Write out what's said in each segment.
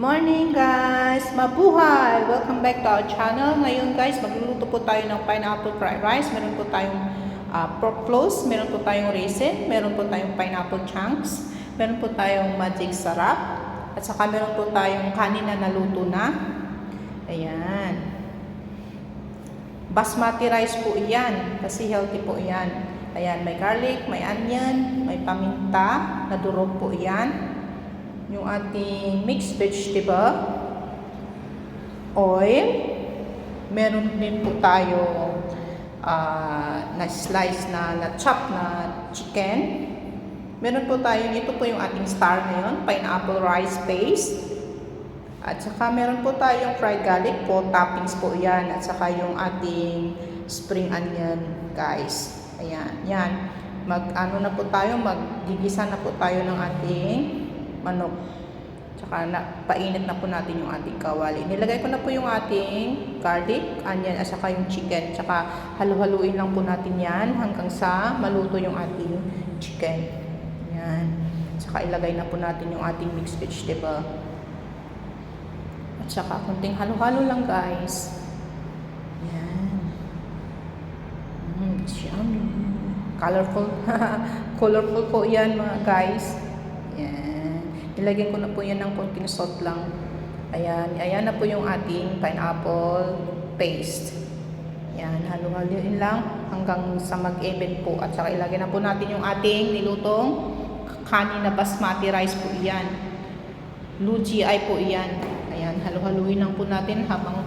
Morning guys! Mabuhay! Welcome back to our channel. Ngayon guys, magluluto po tayo ng pineapple fried rice. Meron po tayong pork floss, meron po tayong raisin, meron po tayong pineapple chunks, meron po tayong magic sarap, at saka meron po tayong kanin na naluto na. Ayan. Basmati rice po iyan, kasi healthy po iyan. Ayan, may garlic, may onion, may paminta, na durog po iyan. Yung ating mixed vegetable, oil, meron din po tayo na slice na chop na chicken. Meron po tayo, ito po yung ating star ngayon, pineapple rice paste. At saka meron po tayong fried garlic po, toppings po yan. At saka yung ating spring onion, guys. Ayan, yan. Magigisa na po tayo ng ating manok. Tsaka painit na po natin yung ating kawali. Nilagay ko na po yung ating garlic, onion, at saka yung chicken. Tsaka halu-haluin lang po natin yan hanggang sa maluto yung ating chicken. Yan. Tsaka ilagay na po natin yung ating mixed vegetable. At saka kunting halo-halo lang guys. Yan. Yummy. Colorful. Colorful po yan mga guys. Yan. Ilagyan ko na po yan ng konting salt lang. Ayan. Ayan na po yung ating pineapple paste. Yan. Halo-haloin lang hanggang sa mag-even po. At saka ilagyan na po natin yung ating nilutong kanin na basmati rice po iyan. Luji ay po iyan. Ayan. Halo-haloin lang po natin habang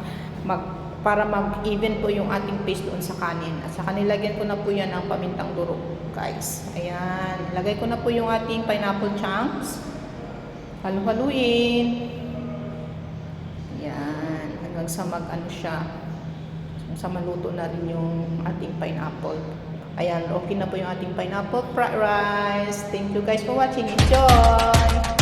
para mag-even po yung ating paste doon sa kanin. At saka nilagyan ko na po yan ng pamintang durog, guys. Ayan. Lagay ko na po yung ating pineapple chunks. Halo-haluin. Ayan. Hanggang sa mag-ano siya. Hanggang sa maluto na rin yung ating pineapple. Ayan. Okay na po yung ating pineapple fried rice. Thank you guys for watching. Enjoy!